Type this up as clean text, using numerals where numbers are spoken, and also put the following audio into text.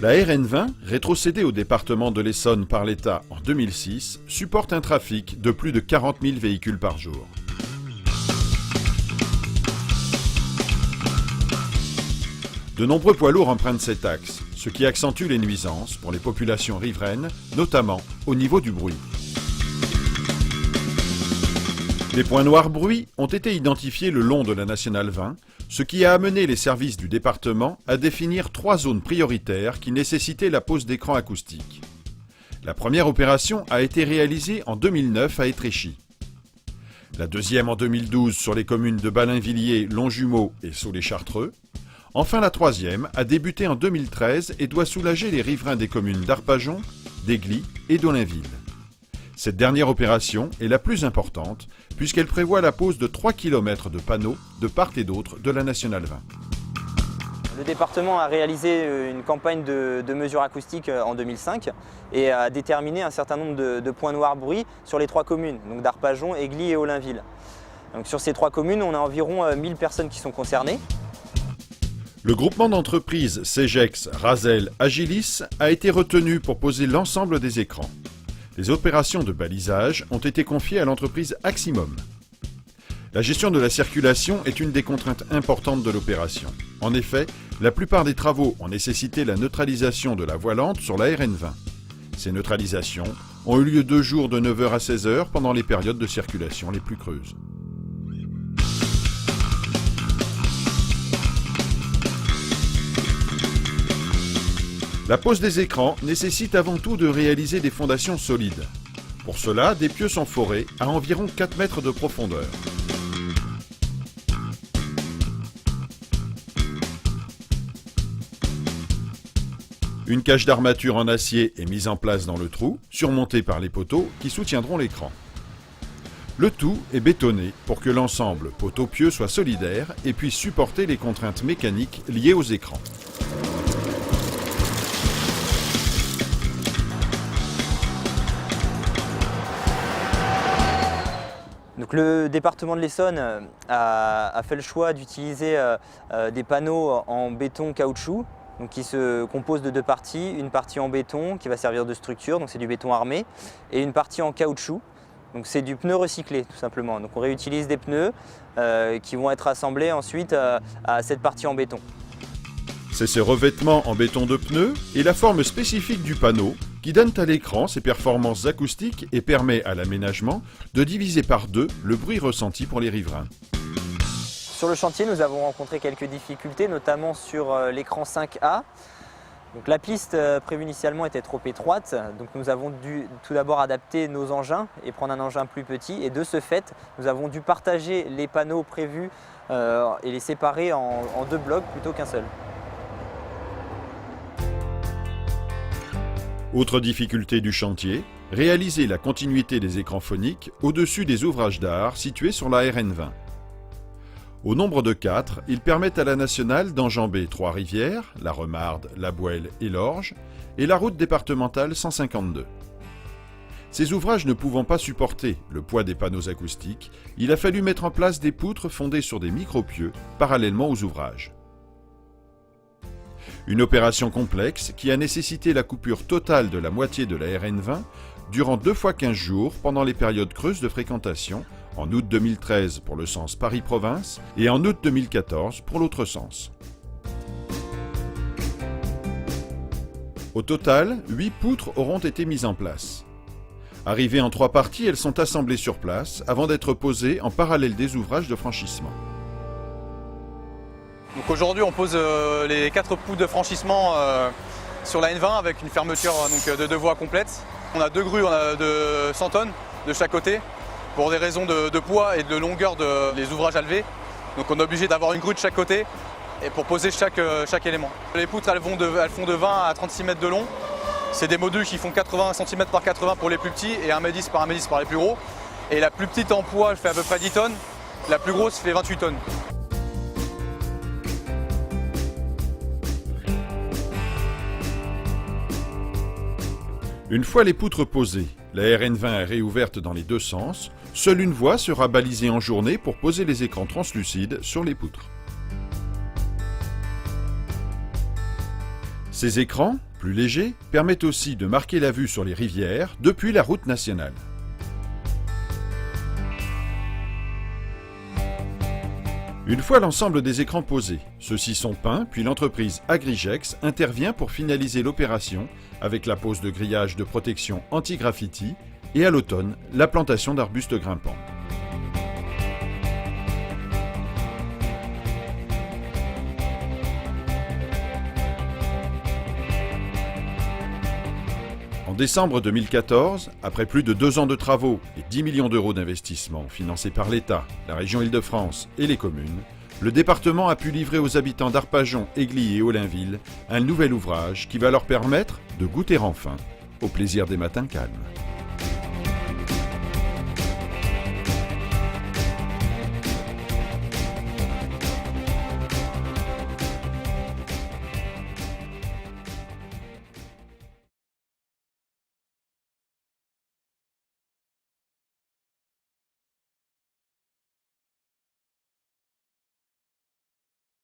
La RN20, rétrocédée au département de l'Essonne par l'État en 2006, supporte un trafic de plus de 40 000 véhicules par jour. De nombreux poids lourds empruntent cet axe, ce qui accentue les nuisances pour les populations riveraines, notamment au niveau du bruit. Les points noirs bruit ont été identifiés le long de la Nationale 20, ce qui a amené les services du département à définir 3 zones prioritaires qui nécessitaient la pose d'écrans acoustiques. La première opération a été réalisée en 2009 à Étréchy. La deuxième en 2012 sur les communes de Ballainvilliers, Longjumeau et Saulx-lès-Chartreux. Enfin, la troisième a débuté en 2013 et doit soulager les riverains des communes d'Arpajon, d'Aigly et d'Olainville. Cette dernière opération est la plus importante puisqu'elle prévoit la pose de 3 km de panneaux de part et d'autre de la Nationale 20. Le département a réalisé une campagne de mesures acoustiques en 2005 et a déterminé un certain nombre de points noirs bruit sur les 3 communes, donc d'Arpajon, Aigly et Olainville. Donc sur ces 3 communes, on a environ 1000 personnes qui sont concernées. Le groupement d'entreprises Cegex, Razel, Agilis a été retenu pour poser l'ensemble des écrans. Les opérations de balisage ont été confiées à l'entreprise Aximum. La gestion de la circulation est une des contraintes importantes de l'opération. En effet, la plupart des travaux ont nécessité la neutralisation de la voie lente sur la RN20. Ces neutralisations ont eu lieu 2 jours de 9h à 16h pendant les périodes de circulation les plus creuses. La pose des écrans nécessite avant tout de réaliser des fondations solides. Pour cela, des pieux sont forés à environ 4 mètres de profondeur. Une cage d'armature en acier est mise en place dans le trou, surmontée par les poteaux qui soutiendront l'écran. Le tout est bétonné pour que l'ensemble poteau-pieux soit solidaire et puisse supporter les contraintes mécaniques liées aux écrans. Donc le département de l'Essonne a fait le choix d'utiliser des panneaux en béton caoutchouc, donc qui se composent de 2 parties, une partie en béton qui va servir de structure, donc c'est du béton armé, et une partie en caoutchouc, donc c'est du pneu recyclé tout simplement. Donc on réutilise des pneus qui vont être assemblés ensuite à cette partie en béton. C'est ce revêtement en béton de pneus et la forme spécifique du panneau qui donnent à l'écran ses performances acoustiques et permet à l'aménagement de diviser par 2 le bruit ressenti pour les riverains. Sur le chantier, nous avons rencontré quelques difficultés, notamment sur l'écran 5A. Donc, la piste prévue initialement était trop étroite, donc nous avons dû tout d'abord adapter nos engins et prendre un engin plus petit. Et de ce fait, nous avons dû partager les panneaux prévus et les séparer en 2 blocs plutôt qu'un seul. Autre difficulté du chantier, réaliser la continuité des écrans phoniques au-dessus des ouvrages d'art situés sur la RN20. Au nombre de 4, ils permettent à la nationale d'enjamber 3 rivières, la Remarde, la Bouelle et l'Orge, et la route départementale 152. Ces ouvrages ne pouvant pas supporter le poids des panneaux acoustiques, il a fallu mettre en place des poutres fondées sur des micro-pieux parallèlement aux ouvrages. Une opération complexe qui a nécessité la coupure totale de la moitié de la RN20 durant 2 fois 15 jours pendant les périodes creuses de fréquentation, en août 2013 pour le sens Paris-Province et en août 2014 pour l'autre sens. Au total, 8 poutres auront été mises en place. Arrivées en 3 parties, elles sont assemblées sur place avant d'être posées en parallèle des ouvrages de franchissement. Donc aujourd'hui on pose les 4 poutres de franchissement sur la N20 avec une fermeture de 2 voies complètes. On a 2 grues de 100 tonnes de chaque côté pour des raisons de poids et de longueur des ouvrages à lever. Donc on est obligé d'avoir une grue de chaque côté et pour poser chaque élément. Les poutres elles font de 20 à 36 mètres de long. C'est des modules qui font 80 cm par 80 pour les plus petits et 1m10 par 1m10 par les plus gros. Et la plus petite en poids elle fait à peu près 10 tonnes, la plus grosse fait 28 tonnes. Une fois les poutres posées, la RN20 est réouverte dans les 2 sens, seule une voie sera balisée en journée pour poser les écrans translucides sur les poutres. Ces écrans, plus léger permet aussi de marquer la vue sur les rivières depuis la route nationale. Une fois l'ensemble des écrans posés, ceux-ci sont peints, puis l'entreprise Agrigex intervient pour finaliser l'opération avec la pose de grillage de protection anti-graffiti et à l'automne, la plantation d'arbustes grimpants. En décembre 2014, après plus de 2 ans de travaux et 10 millions d'euros d'investissement financés par l'État, la région Île-de-France et les communes, le département a pu livrer aux habitants d'Arpajon, Aigli et Olainville un nouvel ouvrage qui va leur permettre de goûter enfin au plaisir des matins calmes.